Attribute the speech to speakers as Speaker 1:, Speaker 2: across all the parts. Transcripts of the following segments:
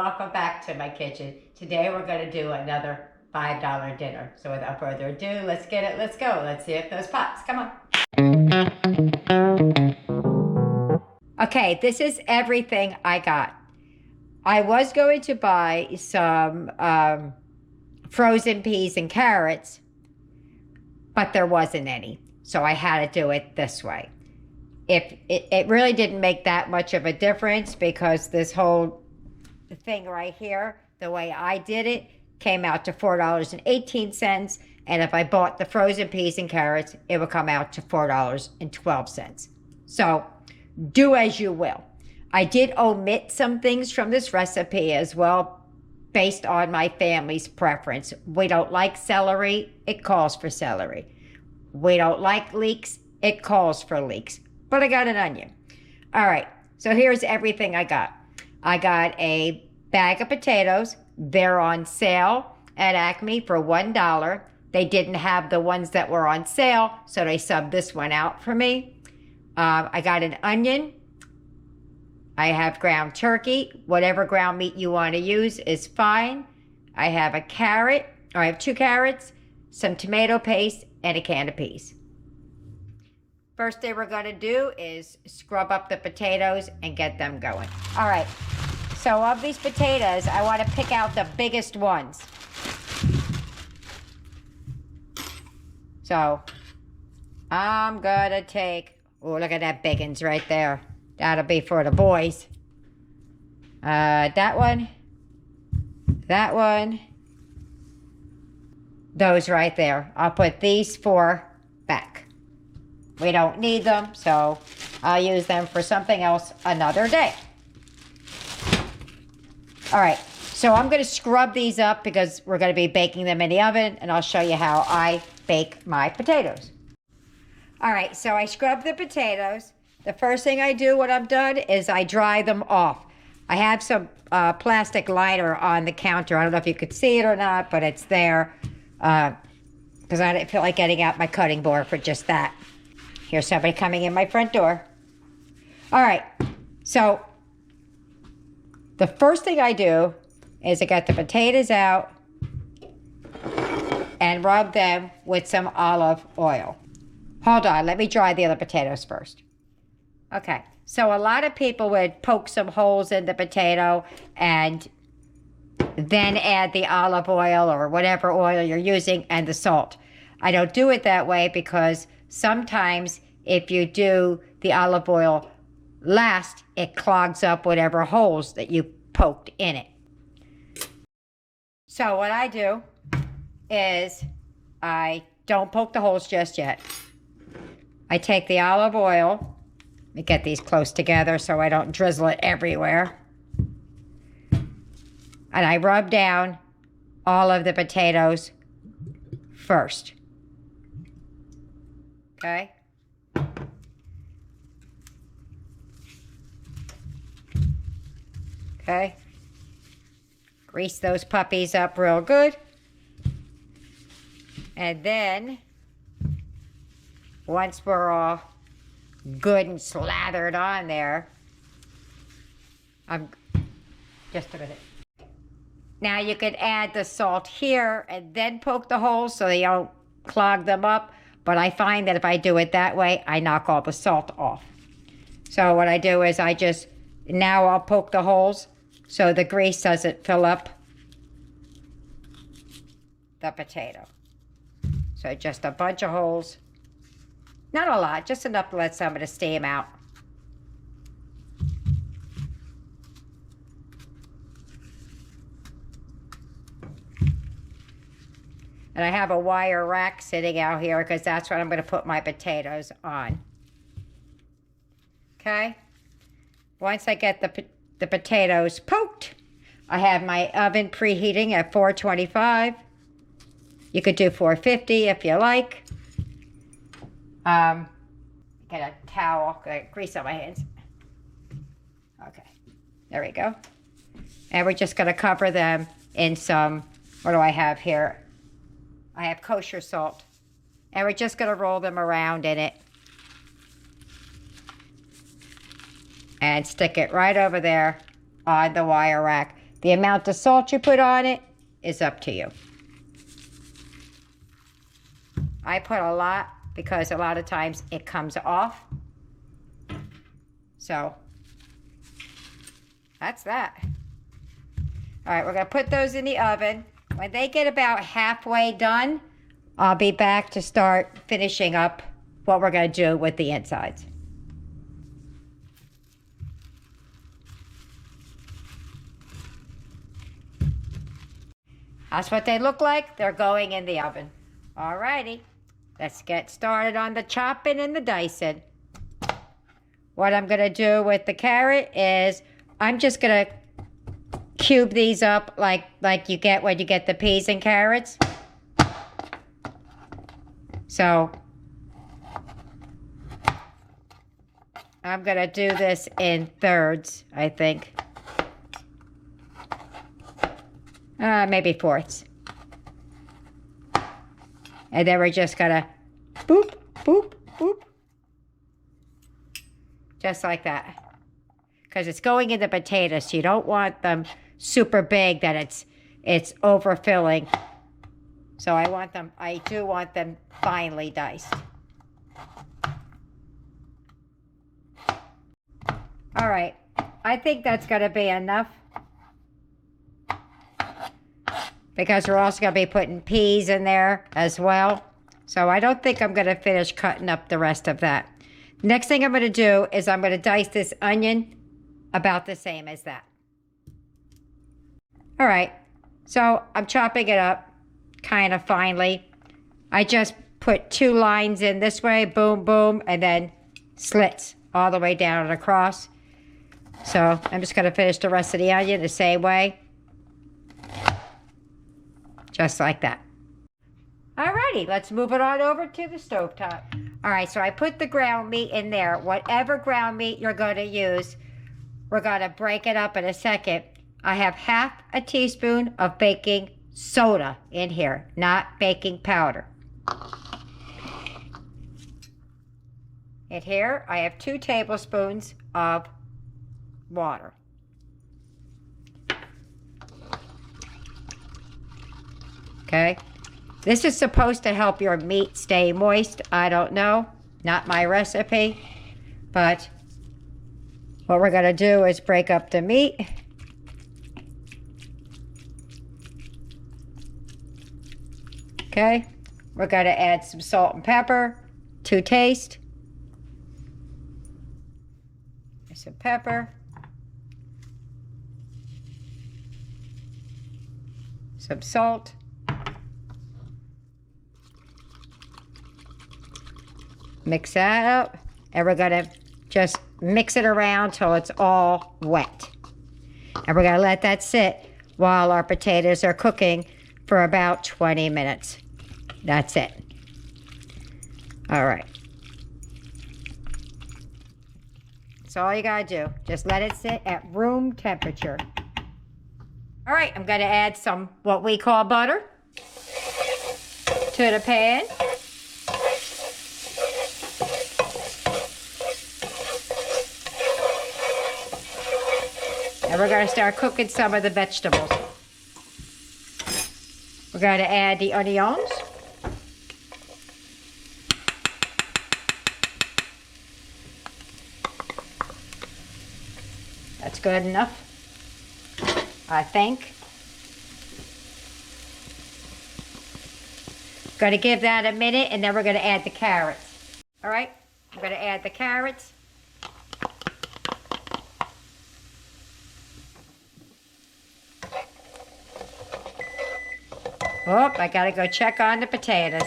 Speaker 1: welcome back to my kitchen. Today we're going to do another $5 dinner. So without further ado, let's get it, let's go. Let's see if those pots, come on. Okay, this is everything I got. I was going to buy some frozen peas and carrots, but there wasn't any. So I had to do it this way. It really didn't make that much of a difference because this whole thing right here, the way I did it, came out to $4.18. And if I bought the frozen peas and carrots, it would come out to $4.12. So do as you will. I did omit some things from this recipe as well, based on my family's preference. We don't like celery, it calls for celery. We don't like leeks, it calls for leeks. But I got an onion. All right, so here's everything I got. I got a bag of potatoes. They're on sale at Acme for $1. They didn't have the ones that were on sale, so they subbed this one out for me. I got an onion. I have ground turkey. Whatever ground meat you want to use is fine. I have a carrot, or I have 2 carrots, some tomato paste, and a can of peas. First thing we're going to do is scrub up the potatoes and get them going. All right, so of these potatoes, I want to pick out the biggest ones. So I'm going to take, oh, look at that big ones right there. That'll be for the boys. That one, those right there. I'll put these 4 back. We don't need them, so I'll use them for something else another day. All right, so I'm going to scrub these up because we're going to be baking them in the oven, and I'll show you how I bake my potatoes. All right, so I scrub the potatoes. The first thing I do when I'm done is I dry them off. I have some plastic liner on the counter. I don't know if you could see it or not, but it's there because I didn't feel like getting out my cutting board for just that. Here's somebody coming in my front door. All right, so the first thing I do is I get the potatoes out and rub them with some olive oil. Hold on, let me dry the other potatoes first. Okay, so a lot of people would poke some holes in the potato and then add the olive oil or whatever oil you're using and the salt. I don't do it that way because sometimes if you do the olive oil last, it clogs up whatever holes that you poked in it. So what I do is I don't poke the holes just yet. I take the olive oil, let me get these close together so I don't drizzle it everywhere. And I rub down all of the potatoes first. Okay? Okay? Grease those puppies up real good. And then, once we're all good and slathered on there, just a minute. Now you could add the salt here and then poke the holes so they don't clog them up. But I find that if I do it that way, I knock all the salt off. So what I do is now I'll poke the holes so the grease doesn't fill up the potato. So just a bunch of holes. Not a lot, just enough to let some of the steam out. And I have a wire rack sitting out here because that's what I'm going to put my potatoes on. Okay? Once I get the potatoes poked, I have my oven preheating at 425. You could do 450 if you like. Get a towel, get grease on my hands. Okay, there we go. And we're just going to cover them in some, what do I have here? I have kosher salt. And we're just going to roll them around in it. And stick it right over there on the wire rack. The amount of salt you put on it is up to you. I put a lot because a lot of times it comes off. So that's that. All right, we're gonna put those in the oven. When they get about halfway done, I'll be back to start finishing up what we're gonna do with the insides. That's what they look like. They're going in the oven. All righty, let's get started on the chopping and the dicing. What I'm gonna do with the carrot is I'm just gonna cube these up like you get when you get the peas and carrots. So I'm gonna do this in thirds, I think. Maybe fourths. And then we're just gonna boop, boop, boop. Just like that. Because it's going in the potatoes, so you don't want them super big that it's overfilling. So I do want them finely diced. All right, I think that's gonna be enough. Because we're also going to be putting peas in there as well. So I don't think I'm going to finish cutting up the rest of that. Next thing I'm going to do is I'm going to dice this onion about the same as that. All right, so I'm chopping it up kind of finely. I just put 2 lines in this way, boom, boom, and then slits all the way down and across. So I'm just going to finish the rest of the onion the same way. Just like that. Alrighty, let's move it on over to the stovetop. Alright, so I put the ground meat in there. Whatever ground meat you're going to use, we're going to break it up in a second. I have half a teaspoon of baking soda in here, not baking powder. In here, I have 2 tablespoons of water. Okay, this is supposed to help your meat stay moist. I don't know, not my recipe, but what we're going to do is break up the meat. Okay, we're going to add some salt and pepper to taste. Some pepper. Some salt. Mix that up, and we're gonna just mix it around till it's all wet. And we're gonna let that sit while our potatoes are cooking for about 20 minutes. That's it. All right. That's all you gotta do. Just let it sit at room temperature. All right, I'm gonna add some what we call butter to the pan. And we're going to start cooking some of the vegetables. We're going to add the onions. That's good enough, I think. Going to give that a minute, and then we're going to add the carrots. All right, I'm going to add the carrots. Oh, I gotta go check on the potatoes.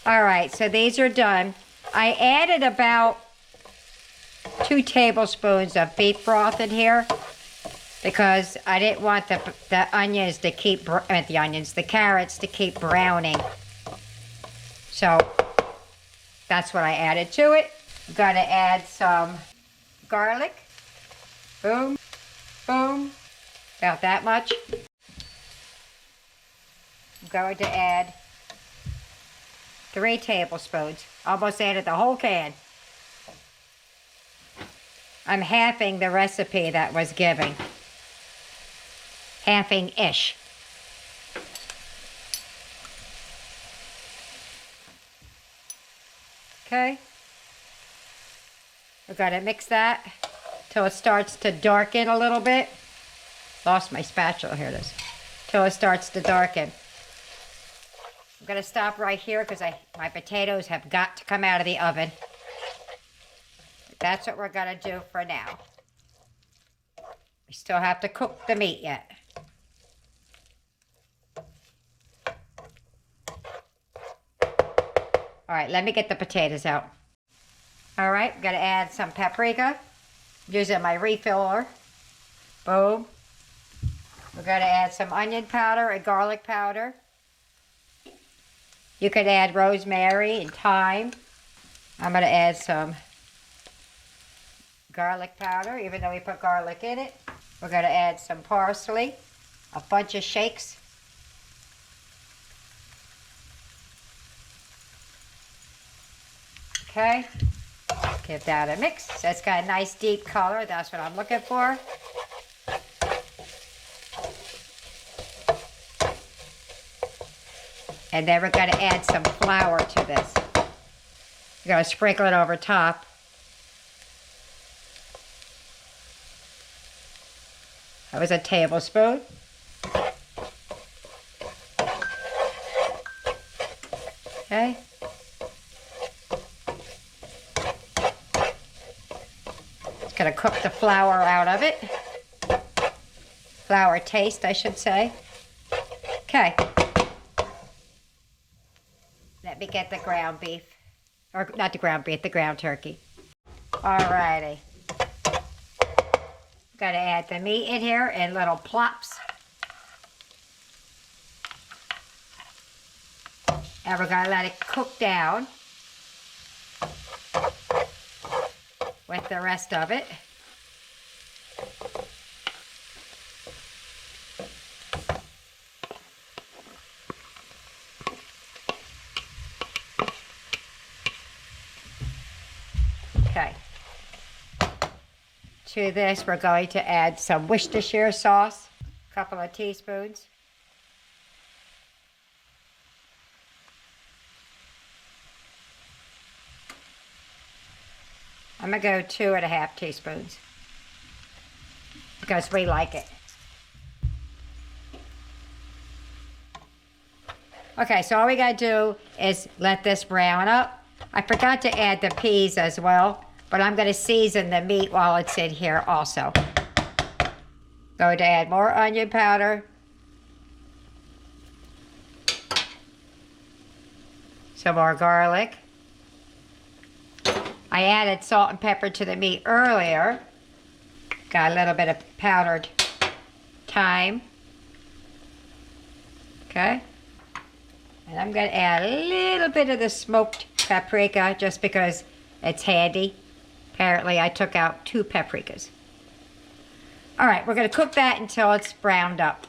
Speaker 1: All right, so these are done. I added about 2 tablespoons of beef broth in here because I didn't want the onions to keep, the carrots to keep browning. So that's what I added to it. I'm going to add some garlic. Boom, boom, about that much. I'm going to add 3 tablespoons. Almost added the whole can. I'm halving the recipe that was given. Halving-ish. Okay. We're going to mix that till it starts to darken a little bit. Lost my spatula, here it is. Till it starts to darken. I'm going to stop right here because my potatoes have got to come out of the oven. That's what we're going to do for now. We still have to cook the meat yet. All right, let me get the potatoes out. All right, I'm going to add some paprika. Using my refiller. Boom. We're going to add some onion powder and garlic powder. You could add rosemary and thyme. I'm going to add some garlic powder, even though we put garlic in it. We're going to add some parsley, a bunch of shakes. Okay, give that a mix. So it's got a nice deep color. That's what I'm looking for. And then we're going to add some flour to this. We're going to sprinkle it over top. That was a tablespoon. Okay. Just going to cook the flour out of it. Flour taste, I should say. Okay. Let me get the ground beef. Or not the ground beef, the ground turkey. Alrighty. Got to add the meat in here in little plops. And we're going to let it cook down with the rest of it. Okay. To this, we're going to add some Worcestershire sauce, a couple of teaspoons. I'm going to go 2.5 teaspoons because we like it. Okay, so all we got to do is let this brown up. I forgot to add the peas as well, but I'm going to season the meat while it's in here also. Going to add more onion powder. Some more garlic. I added salt and pepper to the meat earlier. Got a little bit of powdered thyme. Okay. And I'm going to add a little bit of the smoked paprika just because it's handy. Apparently I took out 2 paprikas. All right, we're going to cook that until it's browned up.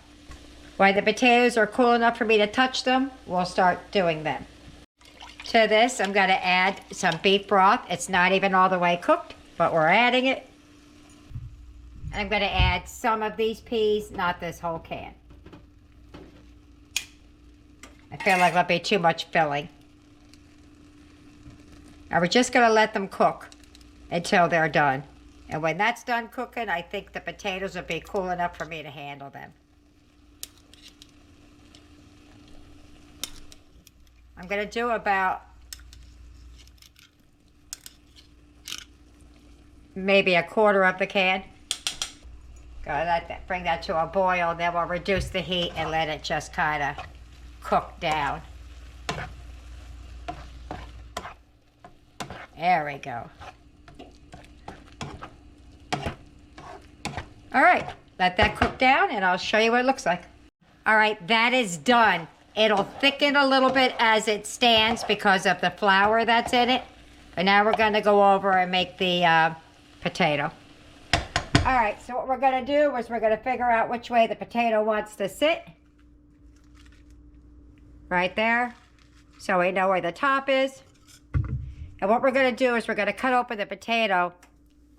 Speaker 1: While the potatoes are cool enough for me to touch them, we'll start doing them. To this, I'm going to add some beef broth. It's not even all the way cooked, but we're adding it. And I'm going to add some of these peas, not this whole can. I feel like it'll be too much filling. Now we're just going to let them cook until they're done. And when that's done cooking, I think the potatoes will be cool enough for me to handle them. I'm going to do about maybe 1/4 of the can. Bring that to a boil, then we'll reduce the heat and let it just kind of cook down. There we go. All right, let that cook down and I'll show you what it looks like. All right, that is done. It'll thicken a little bit as it stands because of the flour that's in it. But now we're going to go over and make the potato. All right, so what we're going to do is we're going to figure out which way the potato wants to sit. Right there. so we know where the top is. And what we're going to do is we're going to cut open the potato,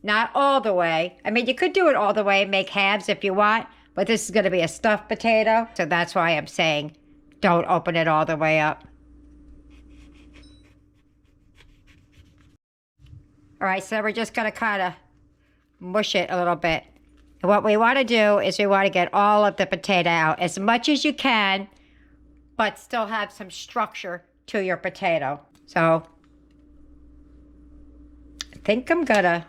Speaker 1: not all the way. I mean, you could do it all the way and make halves if you want, but this is going to be a stuffed potato. So that's why I'm saying don't open it all the way up. All right, so we're just going to kind of mush it a little bit. And what we want to do is we want to get all of the potato out as much as you can, but still have some structure to your potato. So I think I'm going to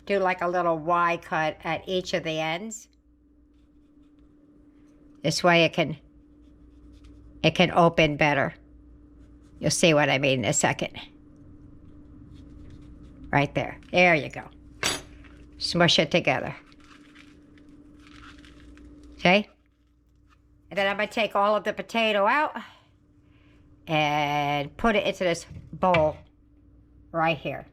Speaker 1: do like a little Y cut at each of the ends. This way it can open better. You'll see what I mean in a second. Right there. There you go. Smush it together. Okay? And then I'm going to take all of the potato out and put it into this bowl right here.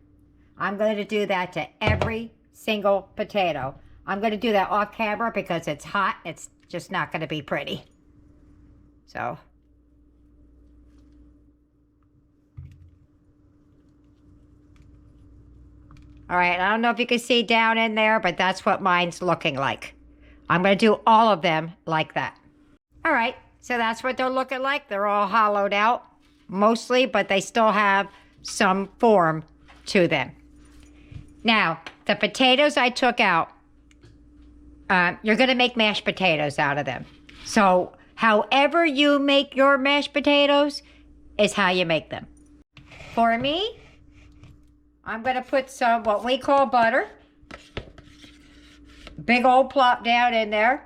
Speaker 1: I'm going to do that to every single potato. I'm going to do that off camera because it's hot. It's just not going to be pretty. So. All right, I don't know if you can see down in there, but that's what mine's looking like. I'm going to do all of them like that. All right, so that's what they're looking like. They're all hollowed out, mostly, but they still have some form to them. Now, the potatoes I took out, you're going to make mashed potatoes out of them. So, however you make your mashed potatoes is how you make them. For me, I'm going to put some what we call butter. Big old plop down in there.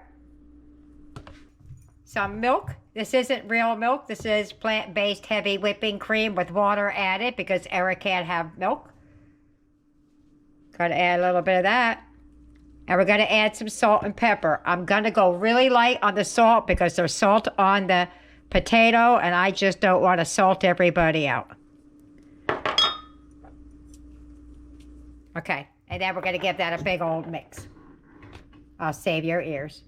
Speaker 1: Some milk. This isn't real milk. This is plant-based heavy whipping cream with water added because Eric can't have milk. Got to add a little bit of that. And we're going to add some salt and pepper. I'm going to go really light on the salt because there's salt on the potato and I just don't want to salt everybody out. Okay, and then we're going to give that a big old mix. I'll save your ears.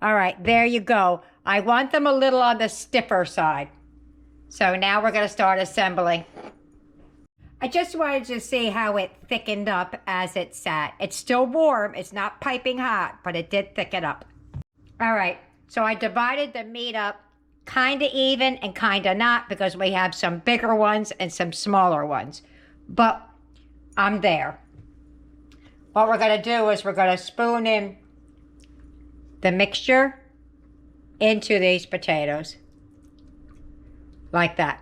Speaker 1: All right, there you go. I want them a little on the stiffer side. So now we're going to start assembling. I just wanted to see how it thickened up as it sat. It's still warm. It's not piping hot, but it did thicken up. All right, so I divided the meat up kind of even and kind of not because we have some bigger ones and some smaller ones. But I'm there. What we're going to do is we're going to spoon in the mixture into these potatoes. Like that.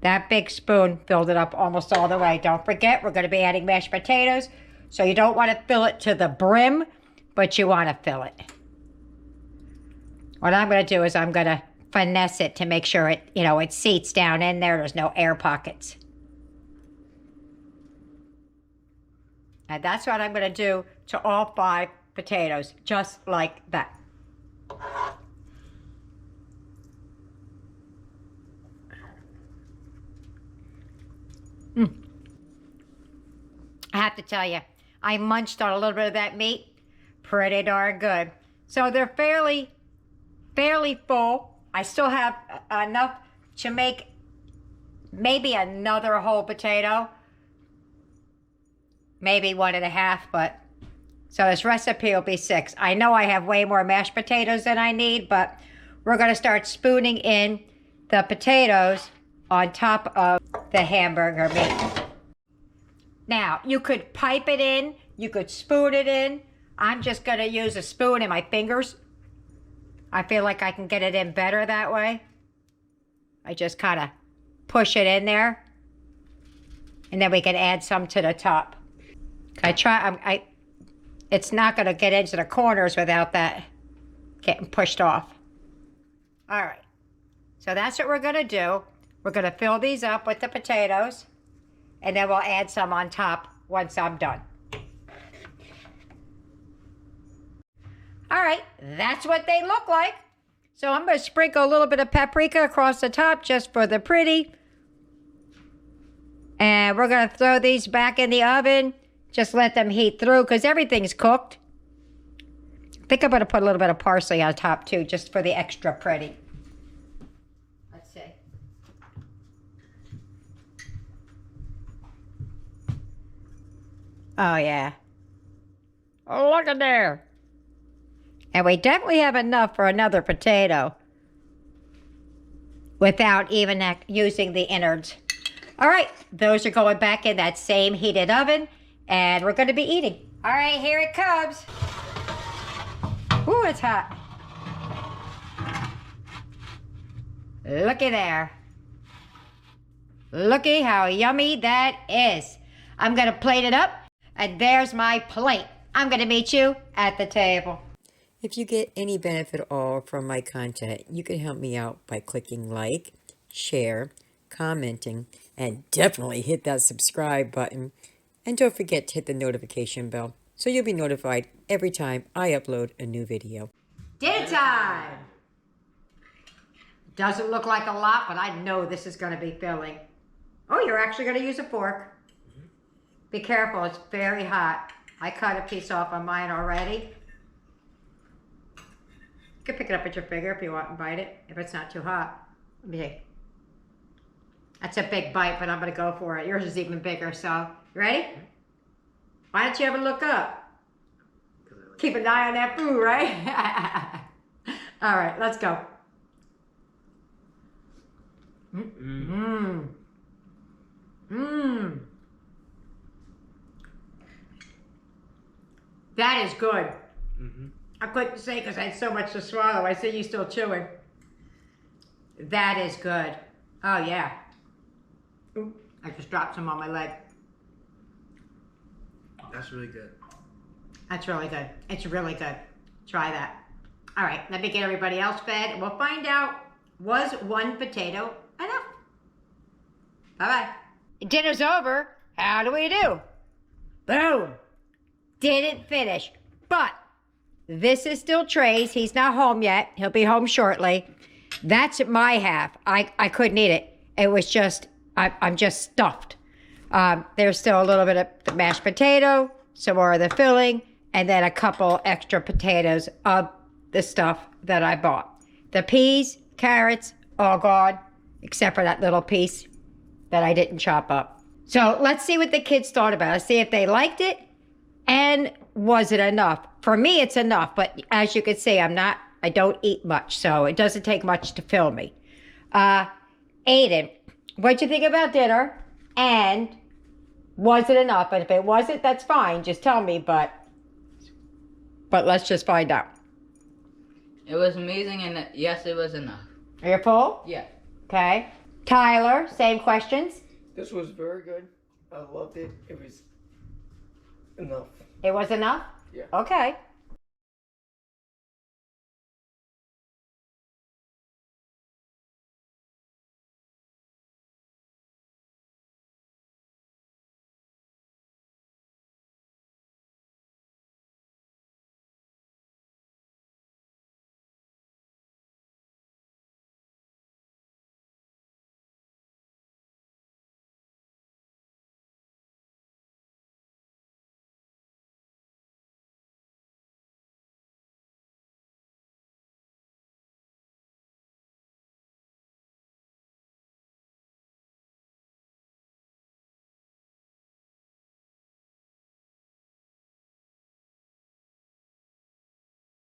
Speaker 1: That big spoon filled it up almost all the way. Don't forget, we're going to be adding mashed potatoes. So you don't want to fill it to the brim, but you want to fill it. What I'm going to do is I'm going to finesse it to make sure it, it seats down in there. There's no air pockets. And that's what I'm going to do to all 5 potatoes, just like that. I have to tell you, I munched on a little bit of that meat. Pretty darn good. So they're fairly full. I still have enough to make maybe another whole potato. Maybe 1.5, but so this recipe will be 6. I know I have way more mashed potatoes than I need, but we're going to start spooning in the potatoes on top of the hamburger meat. Now, you could pipe it in, you could spoon it in. I'm just going to use a spoon and my fingers. I feel like I can get it in better that way. I just kind of push it in there, and then we can add some to the top. It's not going to get into the corners without that getting pushed off. All right, so that's what we're going to do. We're going to fill these up with the potatoes, and then we'll add some on top once I'm done. All right, that's what they look like. So I'm going to sprinkle a little bit of paprika across the top just for the pretty. And we're going to throw these back in the oven. Just let them heat through because everything's cooked. I think I'm going to put a little bit of parsley on top too, just for the extra pretty. Oh, yeah. Oh, look at there. And we definitely have enough for another potato without even using the innards. All right, those are going back in that same heated oven, and we're going to be eating. All right, here it comes. Ooh, it's hot. Looky there. Looky how yummy that is. I'm going to plate it up, and there's my plate. I'm going to meet you at the table.
Speaker 2: If you get any benefit at all from my content, you can help me out by clicking like, share, commenting, and definitely hit that subscribe button. And don't forget to hit the notification bell so you'll be notified every time I upload a new video.
Speaker 1: Dinner time! Doesn't look like a lot, but I know this is going to be filling. Oh, you're actually going to use a fork. Be careful, it's very hot. I cut a piece off on mine already. You can pick it up with your finger if you want and bite it, if it's not too hot. Let me see. That's a big bite, but I'm going to go for it. Yours is even bigger, so. You ready? Why don't you ever look up? Keep an eye on that food, right? All right, let's go. Mmm. Mmm. That is good. I couldn't say because I had so much to swallow. I see you still chewing. That is good. Oh, yeah. Ooh, I just dropped some on my leg.
Speaker 3: That's really good.
Speaker 1: That's really good. It's really good. Try that. All right, let me get everybody else fed, and we'll find out, was one potato enough? Bye-bye. Dinner's over. How do we do? Boom. Didn't finish, but this is still Trey's. He's not home yet. He'll be home shortly. That's my half. I couldn't eat it. It was just, I'm just stuffed. There's still a little bit of the mashed potato, some more of the filling, and then a couple extra potatoes of the stuff that I bought. The peas, carrots, all gone, except for that little piece that I didn't chop up. So let's see what the kids thought about it. See if they liked it, and was it enough? For me, it's enough, but as you can see, I don't eat much, so it doesn't take much to fill me. Aiden, what'd you think about dinner? And was it enough? And if it wasn't, that's fine. Just tell me, but let's just find out.
Speaker 4: It was amazing, and yes, it was enough.
Speaker 1: Are you full?
Speaker 4: Yeah.
Speaker 1: Okay. Tyler, same questions?
Speaker 3: This was very good. I loved it. It was enough.
Speaker 1: It was enough?
Speaker 3: Yeah.
Speaker 1: Okay.